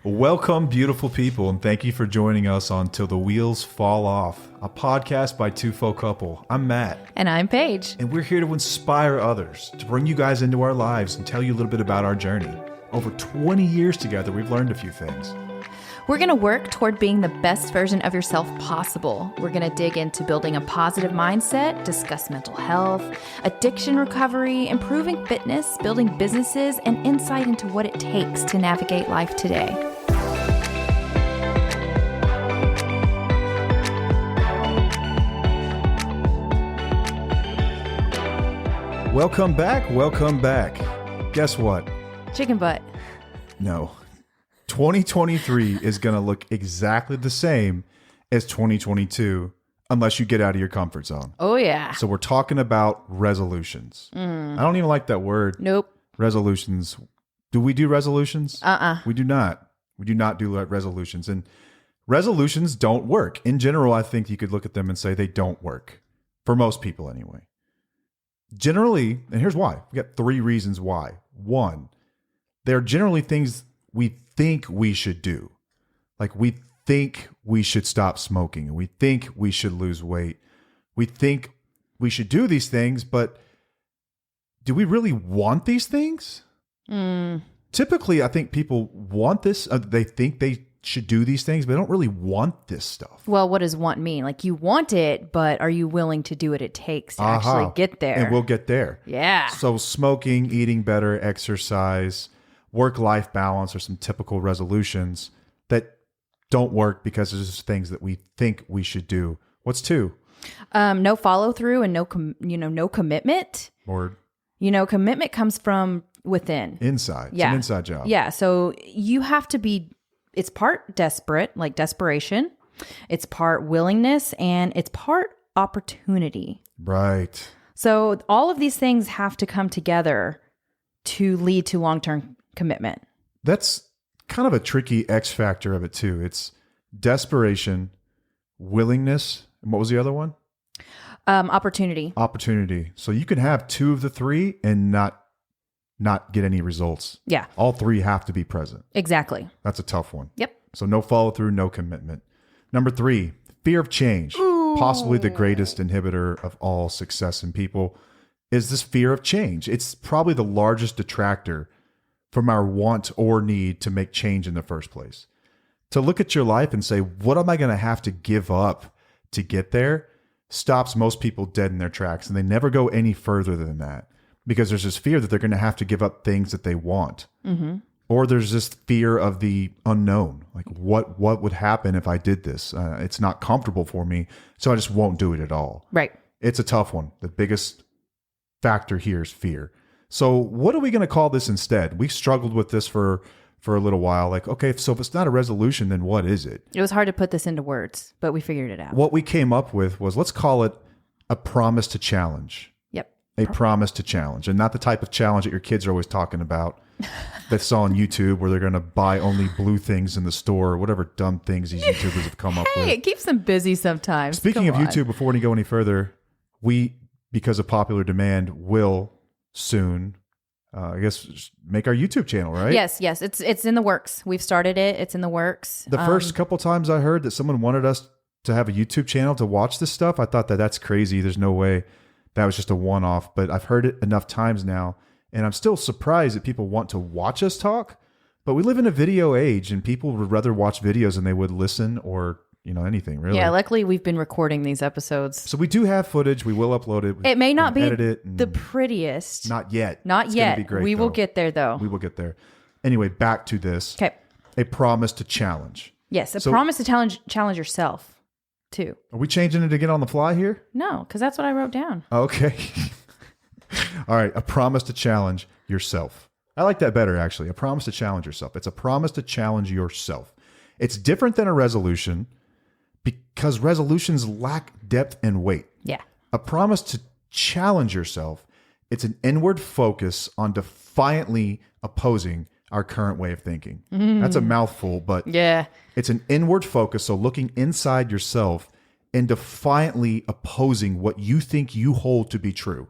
Welcome, beautiful people, and thank you for joining us on Till the Wheels Fall Off, a podcast by Two Faux Couple. I'm Matt. And I'm Paige. And we're here to inspire others, to bring you guys into our lives and tell you a little bit about our journey. Over 20 years together, we've learned a few things. We're going to work toward being the best version of yourself possible. We're going to dig into building a positive mindset, discuss mental health, addiction recovery, improving fitness, building businesses, and insight into what it takes to navigate life today. Welcome back. Welcome back. Guess what? Chicken butt. No. 2023 is going to look exactly the same as 2022 unless you get out of your comfort zone. Oh, yeah. So we're talking about resolutions. I don't even like that word. Nope. Resolutions. Do we do resolutions? We do not. We do not do resolutions. And resolutions don't work. In general, I think you could look at them and say they don't work. For most people anyway. Generally, and here's why. We got 3 reasons why. 1, they're generally things we think we should do. Like we think we should stop smoking. We think we should lose weight. We think we should do these things, but do we really want these things? Typically, I think people want this. They think they should do these things, but they don't really want this stuff. Well, what does want mean? Like you want it, but are you willing to do what it takes to actually get there? And we'll get there. Yeah. So smoking, eating better, exercise, work-life balance are some typical resolutions that don't work because there's just things that we think we should do. What's 2? No follow through and no commitment. Or commitment comes from within. Inside. Yeah. It's an inside job. Yeah. So you have to be, it's part desperate, like desperation. It's part willingness and it's part opportunity. Right. So all of these things have to come together to lead to long-term commitment. That's kind of a tricky X factor of it too. It's desperation, willingness, and what was the other one? Opportunity. Opportunity. So you can have 2 of the 3 and not get any results. Yeah. All 3 have to be present. Exactly. That's a tough one. Yep. So no follow through, no commitment. Number 3, fear of change. Ooh. Possibly the greatest inhibitor of all success in people is this fear of change. It's probably the largest detractor from our want or need to make change in the first place. To look at your life and say, what am I going to have to give up to get there, stops most people dead in their tracks. And they never go any further than that because there's this fear that they're going to have to give up things that they want. Mm-hmm. Or there's this fear of the unknown. Like what would happen if I did this? It's not comfortable for me, so I just won't do it at all. Right. It's a tough one. The biggest factor here is fear. So what are we going to call this instead? We struggled with this for a little while. Like, okay, so if it's not a resolution, then what is it? It was hard to put this into words, but we figured it out. What we came up with was, let's call it a promise to challenge. Yep. A promise to challenge. And not the type of challenge that your kids are always talking about that's on YouTube where they're going to buy only blue things in the store or whatever dumb things these YouTubers have come up with. Hey, it keeps them busy sometimes. Speaking of YouTube, before we go any further, we, because of popular demand, will soon, I guess, make our YouTube channel, right? Yes. It's in the works. We've started it. It's in the works. The first couple times I heard that someone wanted us to have a YouTube channel to watch this stuff, I thought that's crazy. There's no way that was just a one-off. But I've heard it enough times now, and I'm still surprised that people want to watch us talk. But we live in a video age, and people would rather watch videos than they would listen or anything really. Yeah, luckily we've been recording these episodes. So we do have footage. We will upload it. It may not be the prettiest. Not yet. Not it's yet. Gonna be great, we will though. get there though. We will get there. Anyway, back to this. Okay. A promise to challenge. Yes, a promise to challenge yourself too. Are we changing it again on the fly here? No, because that's what I wrote down. Okay. All right. A promise to challenge yourself. I like that better, actually. A promise to challenge yourself. It's a promise to challenge yourself. It's different than a resolution because resolutions lack depth and weight. Yeah. A promise to challenge yourself, it's an inward focus on defiantly opposing our current way of thinking. That's a mouthful, but yeah, it's an inward focus. So looking inside yourself and defiantly opposing what you think you hold to be true.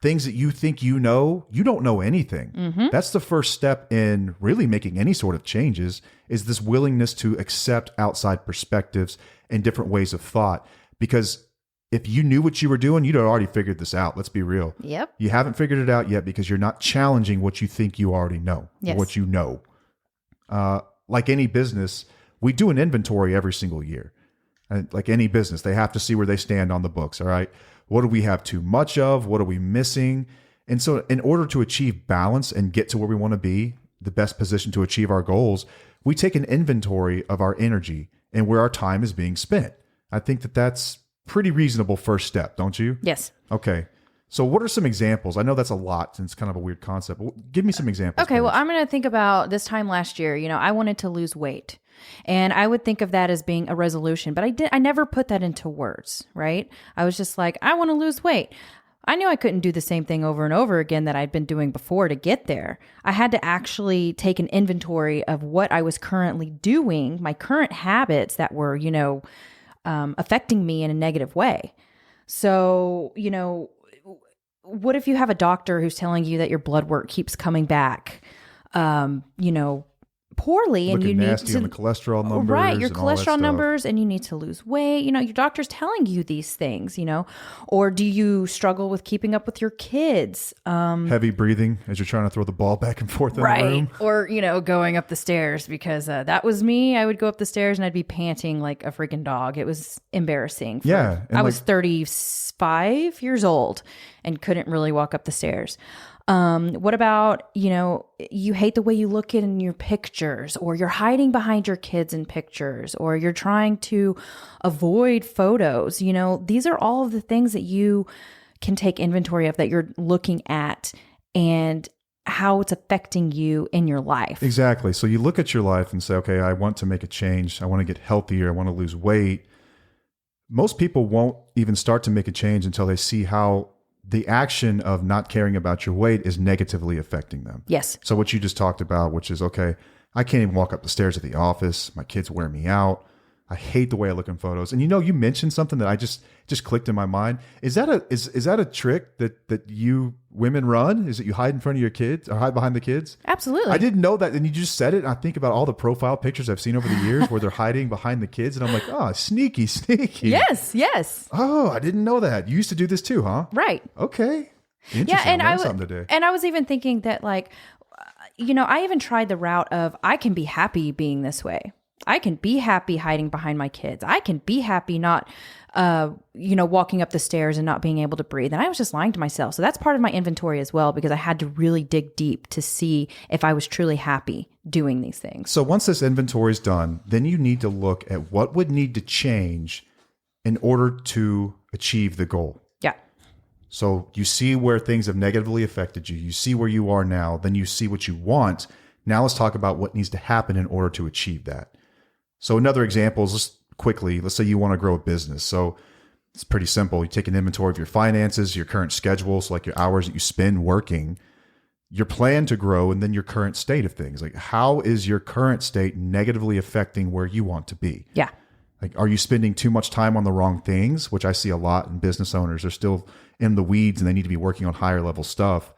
things that you think you don't know anything. That's the first step in really making any sort of changes, is this willingness to accept outside perspectives and different ways of thought. Because if you knew what you were doing, you'd have already figured this out. Let's be real. Yep. You haven't figured it out yet because you're not challenging what you think you already know, Yes. what you know. Like any business, we do an inventory every single year. And like any business, they have to see where they stand on the books. All right. What do we have too much of? What are we missing? And so in order to achieve balance and get to where we want to be, the best position to achieve our goals, we take an inventory of our energy and where our time is being spent. I think that that's pretty reasonable first step, don't you? Yes. Okay. So what are some examples? I know that's a lot and it's kind of a weird concept, but give me some examples. Okay, please. well, I'm going to think about this time last year. I wanted to lose weight. And I would think of that as being a resolution, but I never put that into words, right? I was just like, I want to lose weight. I knew I couldn't do the same thing over and over again that I'd been doing before to get there. I had to actually take an inventory of what I was currently doing, my current habits that were, affecting me in a negative way. So, what if you have a doctor who's telling you that your blood work keeps coming back, poorly, and Looking you need nasty to on the cholesterol numbers, right, your and all that cholesterol stuff. numbers, and you need to lose weight. Your doctor's telling you these things, or do you struggle with keeping up with your kids? Heavy breathing as you're trying to throw the ball back and forth in the room. Or, going up the stairs, because that was me. I would go up the stairs and I'd be panting like a freaking dog. It was embarrassing. Yeah, and I was 35 years old and couldn't really walk up the stairs. What about, you hate the way you look in your pictures, or you're hiding behind your kids in pictures, or you're trying to avoid photos. These are all of the things that you can take inventory of, that you're looking at and how it's affecting you in your life. Exactly. So you look at your life and say, okay, I want to make a change. I want to get healthier. I want to lose weight. Most people won't even start to make a change until they see how the action of not caring about your weight is negatively affecting them. Yes. So what you just talked about, which is, okay, I can't even walk up the stairs at the office. My kids wear me out. I hate the way I look in photos. And you mentioned something that I just clicked in my mind. Is that a trick that you women run? Is it you hide in front of your kids or hide behind the kids? Absolutely. I didn't know that. And you just said it. And I think about all the profile pictures I've seen over the years where they're hiding behind the kids. And I'm like, oh, sneaky. Yes. Oh, I didn't know that. You used to do this too, huh? Right. Okay. Interesting. Yeah. And I learned something today. And I was even thinking that, I even tried the route of, I can be happy being this way. I can be happy hiding behind my kids. I can be happy not, walking up the stairs and not being able to breathe. And I was just lying to myself. So that's part of my inventory as well, because I had to really dig deep to see if I was truly happy doing these things. So once this inventory is done, then you need to look at what would need to change in order to achieve the goal. Yeah. So you see where things have negatively affected you. You see where you are now. Then you see what you want. Now let's talk about what needs to happen in order to achieve that. So another example is, let's say you want to grow a business. So it's pretty simple. You take an inventory of your finances, your current schedule, so like your hours that you spend working, your plan to grow, and then your current state of things. Like, how is your current state negatively affecting where you want to be? Yeah. Like, are you spending too much time on the wrong things, which I see a lot in business owners. They're still in the weeds and they need to be working on higher level stuff.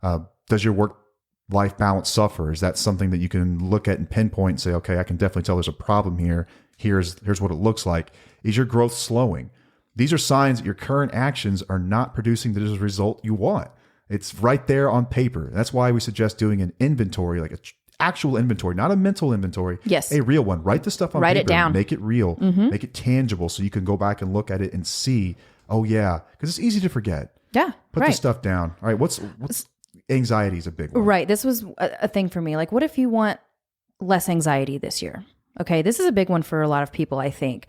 Does your work-life balance suffer? Is that something that you can look at and pinpoint and say, okay, I can definitely tell there's a problem here. Here's what it looks like. Is your growth slowing? These are signs that your current actions are not producing the result you want. It's right there on paper. That's why we suggest doing an inventory, like an actual inventory, not a mental inventory. Yes. A real one. Write the stuff on Write paper. it down. Make it real. Make it tangible so you can go back and look at it and see, oh yeah, because it's easy to forget. Yeah. Put the stuff down. All right. What's anxiety is a big one. Right. This was a thing for me. Like, what if you want less anxiety this year? Okay, this is a big one for a lot of people, I think.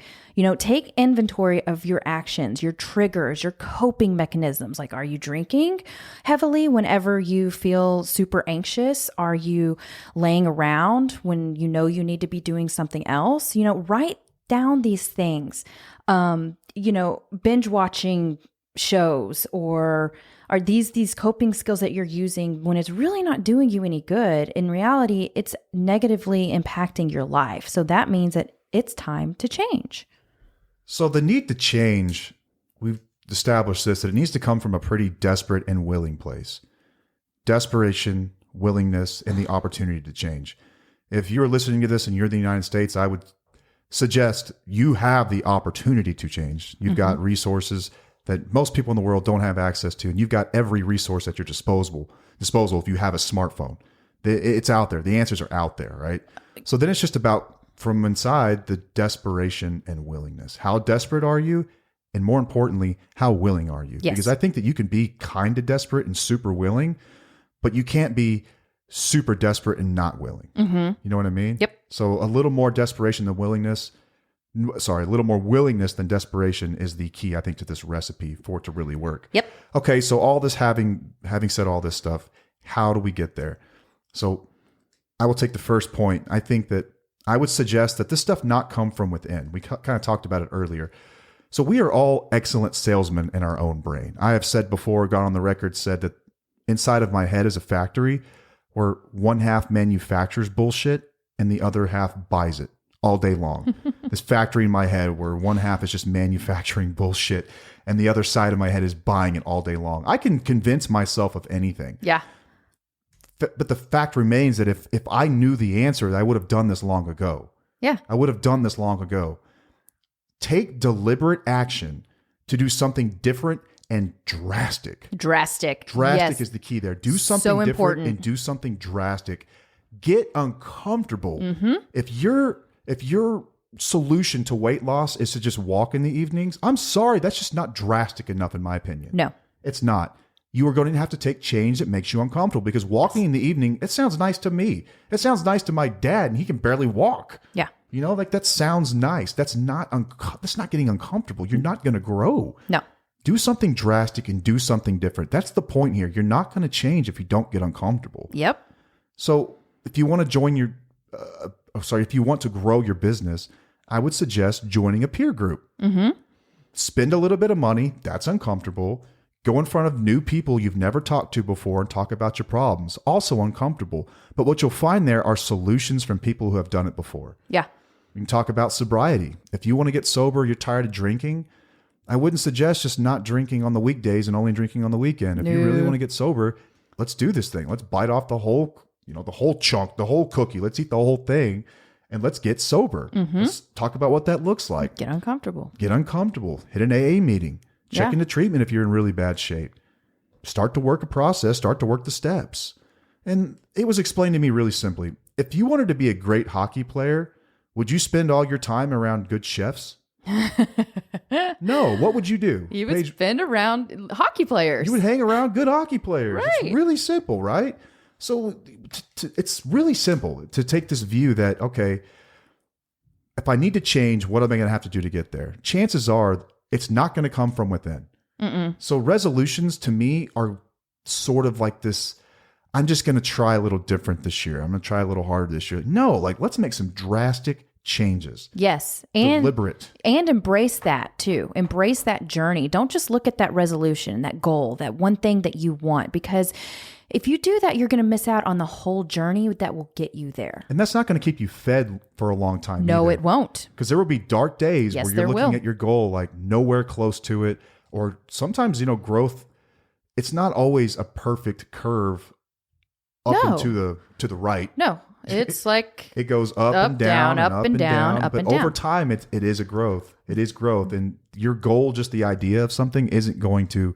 Take inventory of your actions, your triggers, your coping mechanisms. Like, are you drinking heavily whenever you feel super anxious? Are you laying around when you know you need to be doing something else? Write down these things. Binge watching shows, or are these coping skills that you're using when it's really not doing you any good? In reality, it's negatively impacting your life. So that means that it's time to change. So the need to change, we've established this, that it needs to come from a pretty desperate and willing place. Desperation, willingness, and the opportunity to change. If you're listening to this and you're in the United States, I would suggest you have the opportunity to change. You've got resources that most people in the world don't have access to, and you've got every resource at your disposal if you have a smartphone. It's out there. The answers are out there, right? So then it's just about, from inside, the desperation and willingness. How desperate are you? And more importantly, how willing are you? Yes. Because I think that you can be kind of desperate and super willing, but you can't be super desperate and not willing. You know what I mean? Yep. So a little more desperation than willingness. Sorry, a little more willingness than desperation is the key, I think, to this recipe for it to really work. Yep. Okay, so all this, having said all this stuff, how do we get there? So I will take the first point. I think that I would suggest that this stuff not come from within. We kind of talked about it earlier. So we are all excellent salesmen in our own brain. I have said before, gone on the record, said that inside of my head is a factory where one half manufactures bullshit and the other half buys it all day long. This factory in my head where one half is just manufacturing bullshit and the other side of my head is buying it all day long. I can convince myself of anything. Yeah. But the fact remains that if I knew the answer, I would have done this long ago. Yeah. I would have done this long ago. Take deliberate action to do something different and drastic. Drastic. Drastic is the key there. Do something So different important. and do something drastic. Get uncomfortable. If your solution to weight loss is to just walk in the evenings, I'm sorry, that's just not drastic enough in my opinion. No. It's not. You are going to have to take change that makes you uncomfortable, because walking in the evening, it sounds nice to me. It sounds nice to my dad, and he can barely walk. Yeah. You know, like that sounds nice. That's not getting uncomfortable. You're not going to grow. No. Do something drastic and do something different. That's the point here. You're not going to change if you don't get uncomfortable. Yep. So if you want to join if you want to grow your business, I would suggest joining a peer group. Spend a little bit of money. That's uncomfortable. Go in front of new people you've never talked to before and talk about your problems. Also uncomfortable. But what you'll find there are solutions from people who have done it before. Yeah. You can talk about sobriety. If you want to get sober, you're tired of drinking, I wouldn't suggest just not drinking on the weekdays and only drinking on the weekend. If you really want to get sober, let's do this thing. Let's bite off the whole chunk, the whole cookie. Let's eat the whole thing and let's get sober. Let's talk about what that looks like. Get uncomfortable. Get uncomfortable. Hit an AA meeting. Check into treatment if you're in really bad shape. Start to work a process. Start to work the steps. And it was explained to me really simply. If you wanted to be a great hockey player, would you spend all your time around good chefs? No. What would you do? You would spend around hockey players. You would hang around good hockey players. Right. It's really simple, right? So it's really simple to take this view that, okay, if I need to change, what am I going to have to do to get there? Chances are it's not going to come from within. So resolutions to me are sort of like this, I'm just going to try a little different this year. I'm going to try a little harder this year. No, like let's make some drastic changes. Yes. And deliberate. And embrace that too. Embrace that journey. Don't just look at that resolution, that goal, that one thing that you want, because if you do that, you're going to miss out on the whole journey that will get you there. And that's not going to keep you fed for a long time. No, either. it won't. Because there will be dark days Yes, where there you're looking will. at your goal like nowhere close to it. Or sometimes, growth, it's not always a perfect curve up No. and to the right. No, it's like It goes up and down, up and down, up but and down. over time, it is a growth. It is growth. And your goal, just the idea of something, isn't going to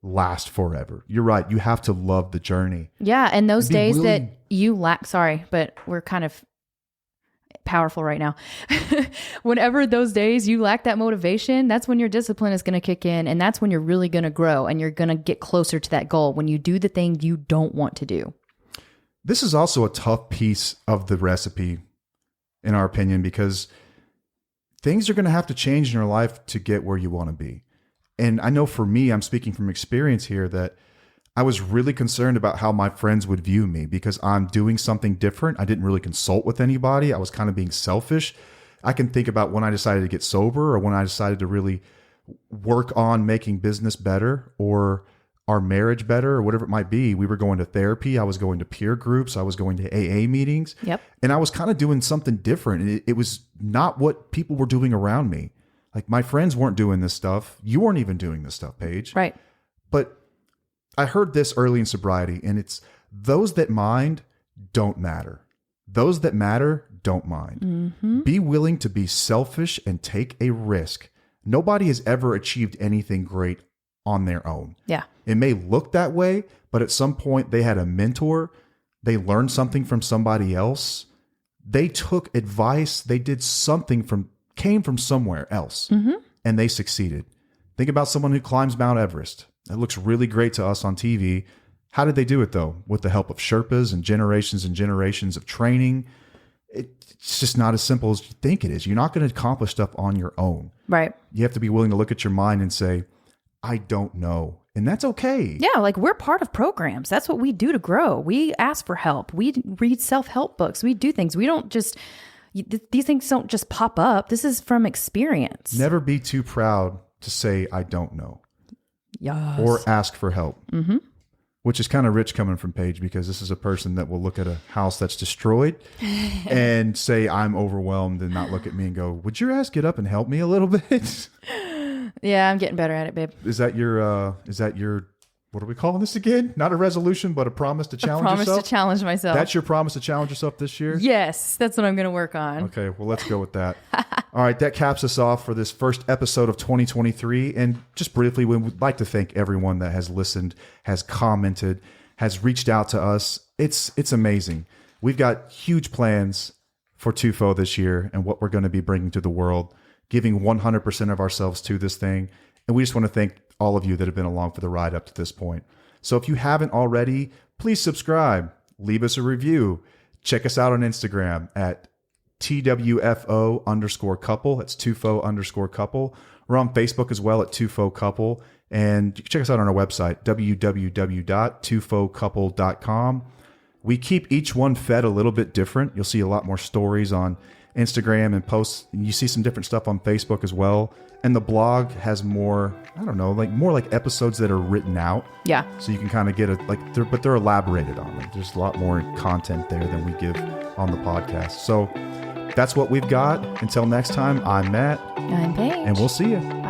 last forever. You're right. You have to love the journey. Yeah, and those Be days willing. that you lack, sorry, but we're kind of powerful right now. Whenever those days you lack that motivation, that's when your discipline is going to kick in, and that's when you're really going to grow and you're going to get closer to that goal when you do the thing you don't want to do. This is also a tough piece of the recipe, in our opinion, because things are going to have to change in your life to get where you want to be. And I know for me, I'm speaking from experience here, that I was really concerned about how my friends would view me because I'm doing something different. I didn't really consult with anybody. I was kind of being selfish. I can think about when I decided to get sober or when I decided to really work on making business better or our marriage better or whatever it might be. We were going to therapy. I was going to peer groups. I was going to AA meetings. Yep. And I was kind of doing something different. It was not what people were doing around me. Like my friends weren't doing this stuff. You weren't even doing this stuff, Paige. Right. But I heard this early in sobriety, and it's those that mind don't matter. Those that matter don't mind. Mm-hmm. Be willing to be selfish and take a risk. Nobody has ever achieved anything great on their own. Yeah. It may look that way, but at some point they had a mentor. They learned something from somebody else. They took advice. They did something came from somewhere else, and they succeeded. Think about someone who climbs Mount Everest. That looks really great to us on TV. How did they do it though? With the help of Sherpas and generations of training. It's just not as simple as you think it is. You're not going to accomplish stuff on your own. Right. You have to be willing to look at your mind and say, I don't know. And that's okay. Yeah, like we're part of programs. That's what we do to grow. We ask for help. We read self-help books. We do things. We don't just, these things don't just pop up. This is from experience. Never be too proud to say, I don't know. Yes. Or ask for help. Mm-hmm. Which is kind of rich coming from Paige, because this is a person that will look at a house that's destroyed and say, I'm overwhelmed, and not look at me and go, would your ass get up and help me a little bit? Yeah, I'm getting better at it, babe. Is that your, what are we calling this again? Not a resolution, but a promise to challenge yourself? Promise to challenge myself. That's your promise to challenge yourself this year? Yes, that's what I'm going to work on. Okay, well, let's go with that. All right, that caps us off for this first episode of 2023. And just briefly, we would like to thank everyone that has listened, has commented, has reached out to us. It's amazing. We've got huge plans for TUFO this year and what we're going to be bringing to the world, giving 100% of ourselves to this thing. And we just want to thank all of you that have been along for the ride up to this point. So if you haven't already, please subscribe, leave us a review, check us out on Instagram at TWFO_couple. That's TUFO_couple. We're on Facebook as well at TUFO couple. And you can check us out on our website, www.tufocouple.com. We keep each one fed a little bit different. You'll see a lot more stories on Instagram and posts. You see some different stuff on Facebook as well. And the blog has more, I don't know, like more like episodes that are written out. Yeah. So you can kind of get it but they're elaborated on them. There's a lot more content there than we give on the podcast. So that's what we've got. Until next time, I'm Matt. I'm Paige. And we'll see you.